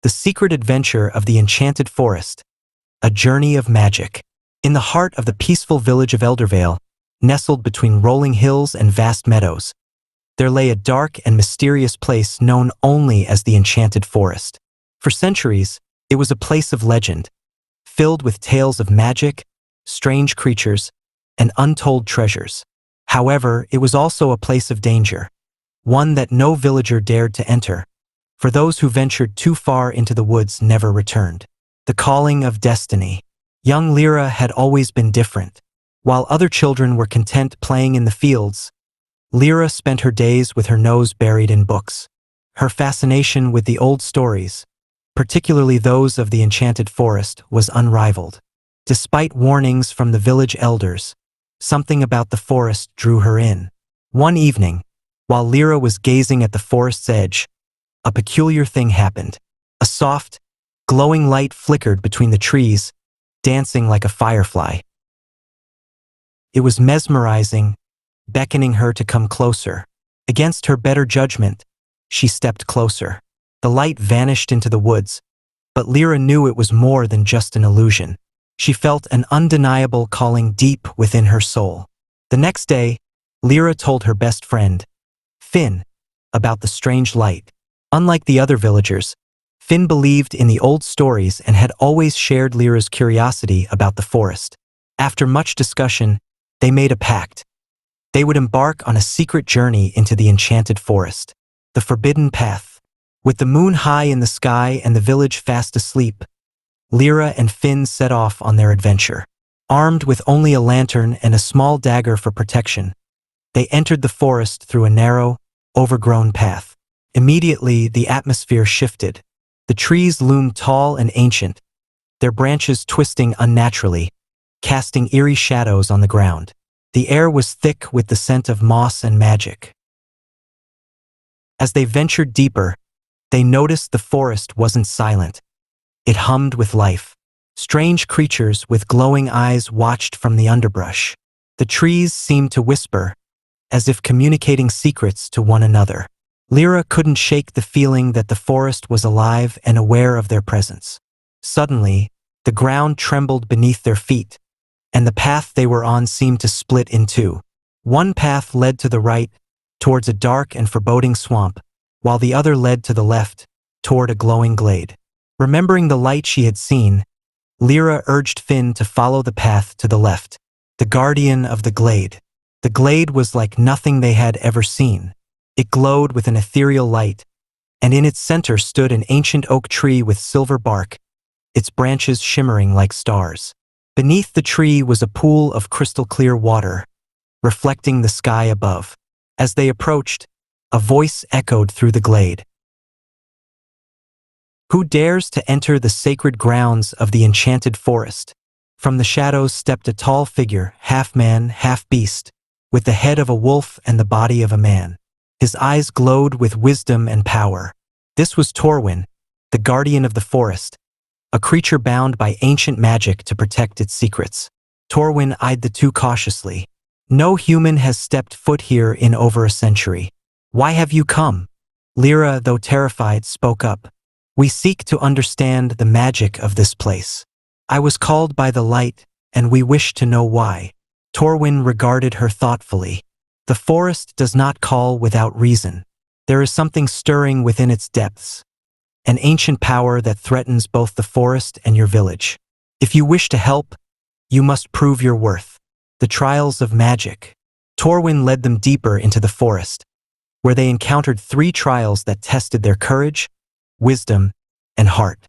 The Secret Adventure of the Enchanted Forest, a journey of magic. In the heart of the peaceful village of Eldervale, nestled between rolling hills and vast meadows, there lay a dark and mysterious place known only as the Enchanted Forest. For centuries, it was a place of legend, filled with tales of magic, strange creatures, and untold treasures. However, it was also a place of danger, one that no villager dared to enter, for those who ventured too far into the woods never returned. The calling of destiny. Young Lira had always been different. While other children were content playing in the fields, Lira spent her days with her nose buried in books. Her fascination with the old stories, particularly those of the Enchanted Forest, was unrivaled. Despite warnings from the village elders, something about the forest drew her in. One evening, while Lira was gazing at the forest's edge, a peculiar thing happened. A soft, glowing light flickered between the trees, dancing like a firefly. It was mesmerizing, beckoning her to come closer. Against her better judgment, she stepped closer. The light vanished into the woods, but Lira knew it was more than just an illusion. She felt an undeniable calling deep within her soul. The next day, Lira told her best friend, Finn, about the strange light. Unlike the other villagers, Finn believed in the old stories and had always shared Lira's curiosity about the forest. After much discussion, they made a pact. They would embark on a secret journey into the Enchanted Forest, the forbidden path. With the moon high in the sky and the village fast asleep, Lira and Finn set off on their adventure. Armed with only a lantern and a small dagger for protection, they entered the forest through a narrow, overgrown path. Immediately, the atmosphere shifted. The trees loomed tall and ancient, their branches twisting unnaturally, casting eerie shadows on the ground. The air was thick with the scent of moss and magic. As they ventured deeper, they noticed the forest wasn't silent. It hummed with life. Strange creatures with glowing eyes watched from the underbrush. The trees seemed to whisper, as if communicating secrets to one another. Lira couldn't shake the feeling that the forest was alive and aware of their presence. Suddenly, the ground trembled beneath their feet, and the path they were on seemed to split in two. One path led to the right, towards a dark and foreboding swamp, while the other led to the left, toward a glowing glade. Remembering the light she had seen, Lira urged Finn to follow the path to the left, the guardian of the glade. The glade was like nothing they had ever seen. It glowed with an ethereal light, and in its center stood an ancient oak tree with silver bark, its branches shimmering like stars. Beneath the tree was a pool of crystal-clear water, reflecting the sky above. As they approached, a voice echoed through the glade. Who dares to enter the sacred grounds of the Enchanted Forest? From the shadows stepped a tall figure, half man, half beast, with the head of a wolf and the body of a man. His eyes glowed with wisdom and power. This was Torwin, the guardian of the forest, a creature bound by ancient magic to protect its secrets. Torwin eyed the two cautiously. No human has stepped foot here in over a century. Why have you come? Lira, though terrified, spoke up. We seek to understand the magic of this place. I was called by the light, and we wish to know why. Torwin regarded her thoughtfully. The forest does not call without reason. There is something stirring within its depths, an ancient power that threatens both the forest and your village. If you wish to help, you must prove your worth. The trials of magic. Torwin led them deeper into the forest, where they encountered 3 trials that tested their courage, wisdom, and heart.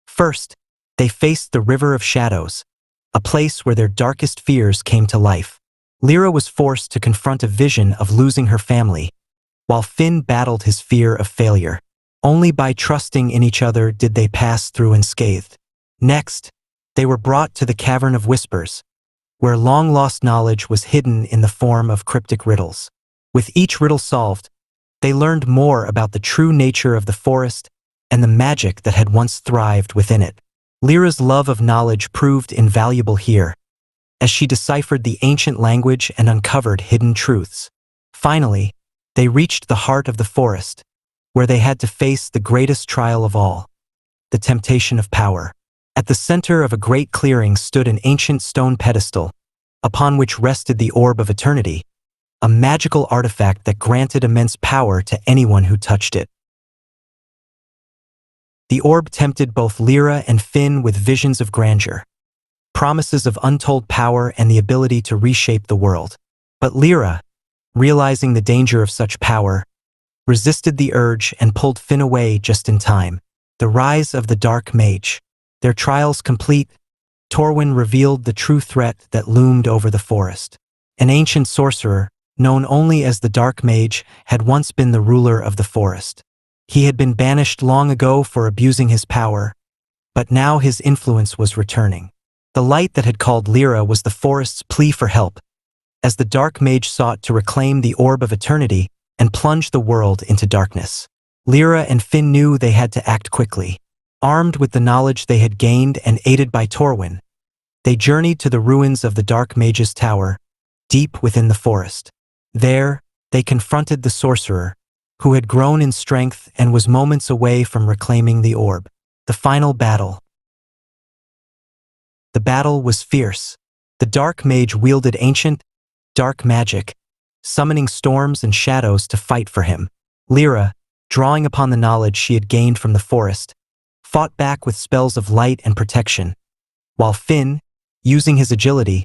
First, they faced the River of Shadows, a place where their darkest fears came to life. Lira was forced to confront a vision of losing her family, while Finn battled his fear of failure. Only by trusting in each other did they pass through unscathed. Next, they were brought to the Cavern of Whispers, where long-lost knowledge was hidden in the form of cryptic riddles. With each riddle solved, they learned more about the true nature of the forest and the magic that had once thrived within it. Lira's love of knowledge proved invaluable here, as she deciphered the ancient language and uncovered hidden truths. Finally, they reached the heart of the forest, where they had to face the greatest trial of all, the temptation of power. At the center of a great clearing stood an ancient stone pedestal, upon which rested the Orb of Eternity, a magical artifact that granted immense power to anyone who touched it. The orb tempted both Lira and Finn with visions of grandeur, promises of untold power and the ability to reshape the world. But Lira, realizing the danger of such power, resisted the urge and pulled Finn away just in time. The rise of the Dark Mage. Their trials complete, Torwin revealed the true threat that loomed over the forest. An ancient sorcerer, known only as the Dark Mage, had once been the ruler of the forest. He had been banished long ago for abusing his power, but now his influence was returning. The light that had called Lira was the forest's plea for help, as the Dark Mage sought to reclaim the Orb of Eternity and plunge the world into darkness. Lira and Finn knew they had to act quickly. Armed with the knowledge they had gained and aided by Torwin, they journeyed to the ruins of the Dark Mage's tower, deep within the forest. There, they confronted the sorcerer, who had grown in strength and was moments away from reclaiming the orb. The final battle. The battle was fierce. The Dark Mage wielded ancient, dark magic, summoning storms and shadows to fight for him. Lira, drawing upon the knowledge she had gained from the forest, fought back with spells of light and protection, while Finn, using his agility,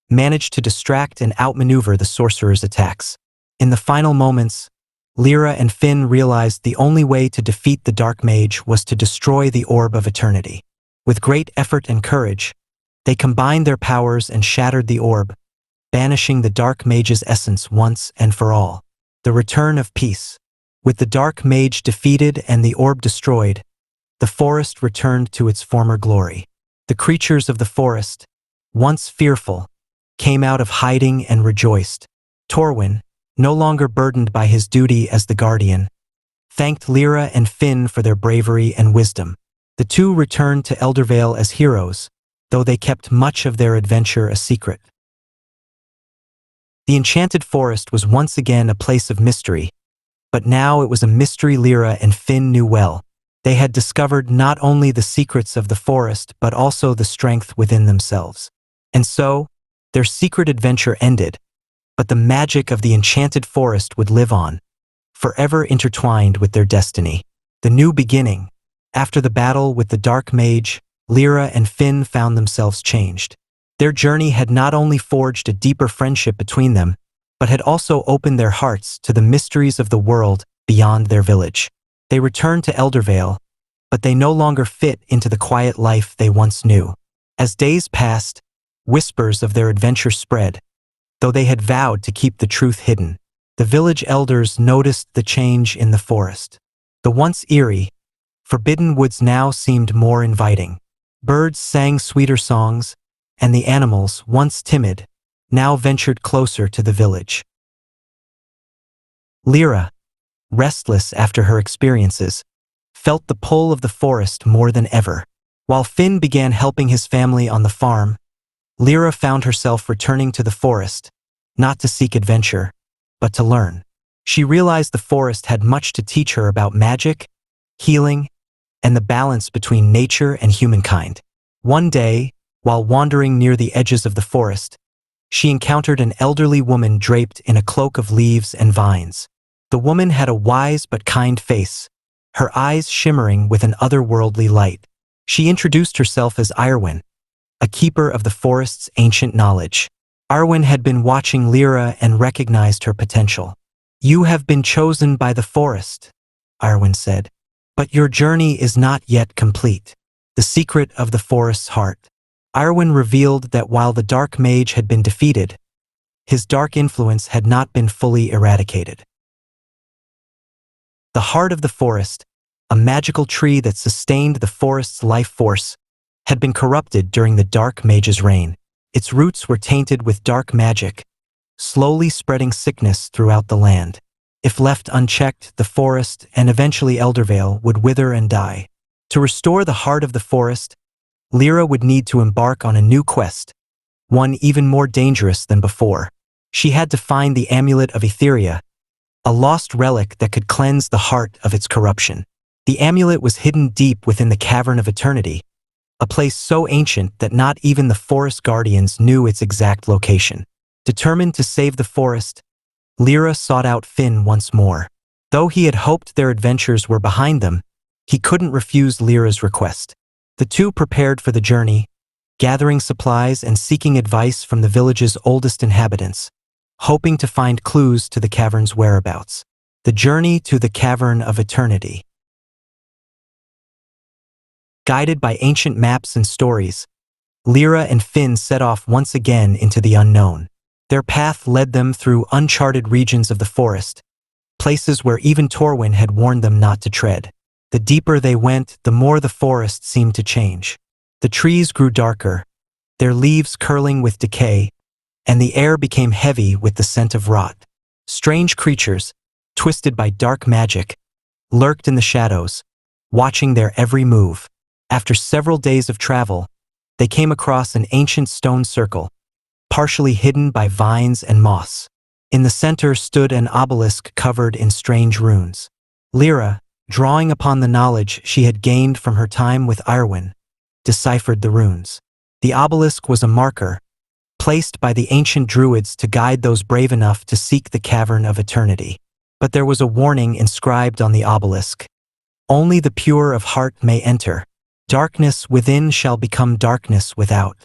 managed to distract and outmaneuver the sorcerer's attacks. In the final moments, Lira and Finn realized the only way to defeat the Dark Mage was to destroy the Orb of Eternity. With great effort and courage, they combined their powers and shattered the orb, banishing the Dark Mage's essence once and for all. The return of peace. With the Dark Mage defeated and the orb destroyed, the forest returned to its former glory. The creatures of the forest, once fearful, came out of hiding and rejoiced. Torwin, no longer burdened by his duty as the guardian, thanked Lira and Finn for their bravery and wisdom. The two returned to Eldervale as heroes, though they kept much of their adventure a secret. The Enchanted Forest was once again a place of mystery, but now it was a mystery Lira and Finn knew well. They had discovered not only the secrets of the forest but also the strength within themselves. And so, their secret adventure ended, but the magic of the Enchanted Forest would live on, forever intertwined with their destiny. The new beginning. After the battle with the Dark Mage, Lira and Finn found themselves changed. Their journey had not only forged a deeper friendship between them, but had also opened their hearts to the mysteries of the world beyond their village. They returned to Eldervale, but they no longer fit into the quiet life they once knew. As days passed, whispers of their adventure spread, though they had vowed to keep the truth hidden. The village elders noticed the change in the forest. The once eerie, forbidden woods now seemed more inviting. Birds sang sweeter songs, and the animals, once timid, now ventured closer to the village. Lira, restless after her experiences, felt the pull of the forest more than ever. While Finn began helping his family on the farm, Lira found herself returning to the forest, not to seek adventure, but to learn. She realized the forest had much to teach her about magic, healing, and the balance between nature and humankind. One day, while wandering near the edges of the forest, she encountered an elderly woman draped in a cloak of leaves and vines. The woman had a wise but kind face, her eyes shimmering with an otherworldly light. She introduced herself as Irwin, a keeper of the forest's ancient knowledge. Arwen had been watching Lira and recognized her potential. "You have been chosen by the forest," Arwen said, "but your journey is not yet complete." The secret of the forest's heart. Arwen revealed that while the Dark Mage had been defeated, his dark influence had not been fully eradicated. The heart of the forest, a magical tree that sustained the forest's life force, had been corrupted during the Dark Mage's reign. Its roots were tainted with dark magic, slowly spreading sickness throughout the land. If left unchecked, the forest and eventually Eldervale would wither and die. To restore the heart of the forest, Lira would need to embark on a new quest, one even more dangerous than before. She had to find the Amulet of Etheria, a lost relic that could cleanse the heart of its corruption. The amulet was hidden deep within the Cavern of Eternity, a place so ancient that not even the forest guardians knew its exact location. Determined to save the forest, Lira sought out Finn once more. Though he had hoped their adventures were behind them, he couldn't refuse Lira's request. The two prepared for the journey, gathering supplies and seeking advice from the village's oldest inhabitants, hoping to find clues to the cavern's whereabouts. The journey to the Cavern of Eternity. Guided by ancient maps and stories, Lira and Finn set off once again into the unknown. Their path led them through uncharted regions of the forest, places where even Torwin had warned them not to tread. The deeper they went, the more the forest seemed to change. The trees grew darker, their leaves curling with decay, and the air became heavy with the scent of rot. Strange creatures, twisted by dark magic, lurked in the shadows, watching their every move. After several days of travel, they came across an ancient stone circle, partially hidden by vines and moss. In the center stood an obelisk covered in strange runes. Lira, drawing upon the knowledge she had gained from her time with Irwin, deciphered the runes. The obelisk was a marker, placed by the ancient druids to guide those brave enough to seek the Cavern of Eternity. But there was a warning inscribed on the obelisk. Only the pure of heart may enter. Darkness within shall become darkness without.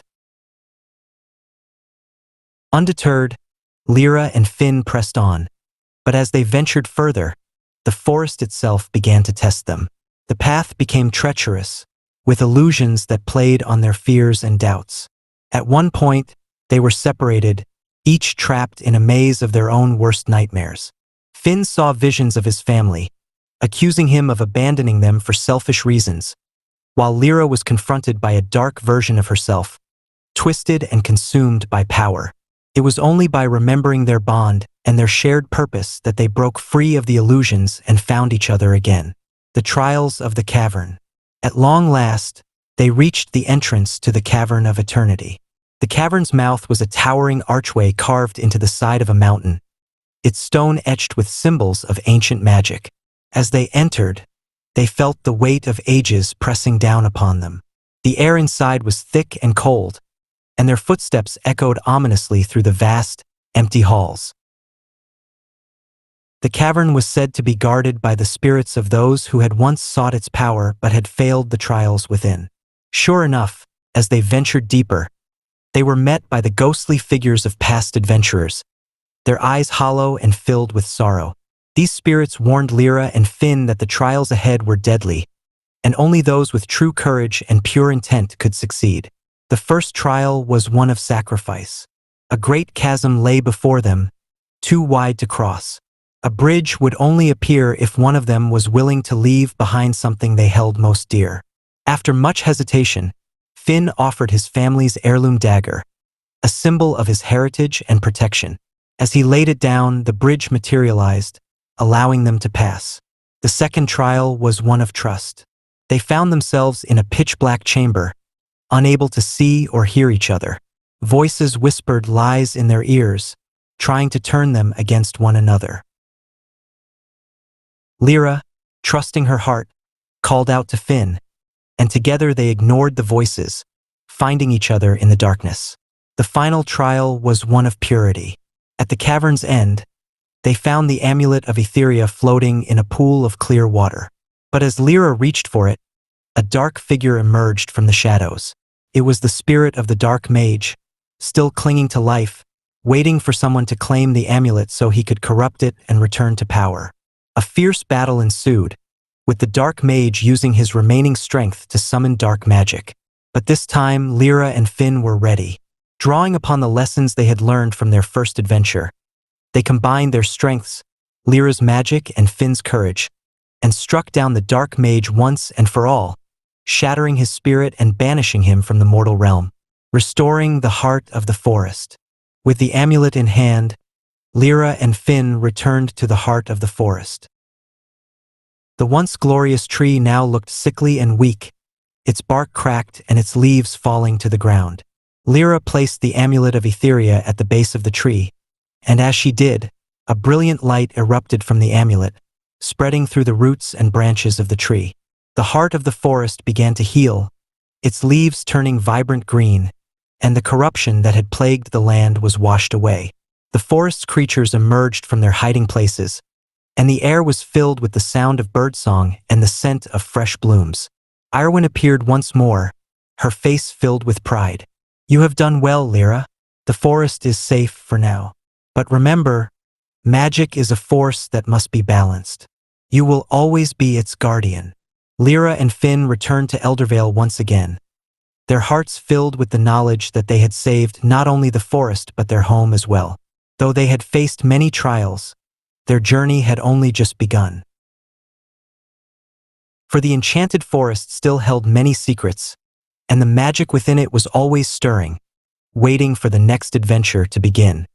Undeterred, Lira and Finn pressed on, but as they ventured further, the forest itself began to test them. The path became treacherous, with illusions that played on their fears and doubts. At one point, they were separated, each trapped in a maze of their own worst nightmares. Finn saw visions of his family, accusing him of abandoning them for selfish reasons, while Lira was confronted by a dark version of herself, twisted and consumed by power. It was only by remembering their bond and their shared purpose that they broke free of the illusions and found each other again. The Trials of the Cavern. At long last, they reached the entrance to the Cavern of Eternity. The cavern's mouth was a towering archway carved into the side of a mountain, its stone etched with symbols of ancient magic. As they entered, they felt the weight of ages pressing down upon them. The air inside was thick and cold, and their footsteps echoed ominously through the vast, empty halls. The cavern was said to be guarded by the spirits of those who had once sought its power but had failed the trials within. Sure enough, as they ventured deeper, they were met by the ghostly figures of past adventurers, their eyes hollow and filled with sorrow. These spirits warned Lira and Finn that the trials ahead were deadly, and only those with true courage and pure intent could succeed. The first trial was one of sacrifice. A great chasm lay before them, too wide to cross. A bridge would only appear if one of them was willing to leave behind something they held most dear. After much hesitation, Finn offered his family's heirloom dagger, a symbol of his heritage and protection. As he laid it down, the bridge materialized, allowing them to pass. The second trial was one of trust. They found themselves in a pitch-black chamber, unable to see or hear each other. Voices whispered lies in their ears, trying to turn them against one another. Lira, trusting her heart, called out to Finn, and together they ignored the voices, finding each other in the darkness. The final trial was one of purity. At the cavern's end, they found the amulet of Etheria floating in a pool of clear water. But as Lira reached for it, a dark figure emerged from the shadows. It was the spirit of the Dark Mage, still clinging to life, waiting for someone to claim the amulet so he could corrupt it and return to power. A fierce battle ensued, with the Dark Mage using his remaining strength to summon dark magic. But this time, Lira and Finn were ready. Drawing upon the lessons they had learned from their first adventure, they combined their strengths, Lira's magic and Finn's courage, and struck down the Dark Mage once and for all, shattering his spirit and banishing him from the mortal realm, restoring the heart of the forest. With the amulet in hand, Lira and Finn returned to the heart of the forest. The once glorious tree now looked sickly and weak, its bark cracked and its leaves falling to the ground. Lira placed the amulet of Etheria at the base of the tree, and as she did, A brilliant light erupted from the amulet, spreading through the roots and branches of the tree. The heart of the forest began to heal, its leaves turning vibrant green, and the corruption that had plagued the land was washed away. The forest's creatures emerged from their hiding places, and the air was filled with the sound of birdsong and the scent of fresh blooms. Irwin appeared once more, her face filled with pride. "You have done well, Lira. The forest is safe for now. But remember, magic is a force that must be balanced. You will always be its guardian." Lira and Finn returned to Eldervale once again, their hearts filled with the knowledge that they had saved not only the forest but their home as well. Though they had faced many trials, their journey had only just begun. For the Enchanted Forest still held many secrets, and the magic within it was always stirring, waiting for the next adventure to begin.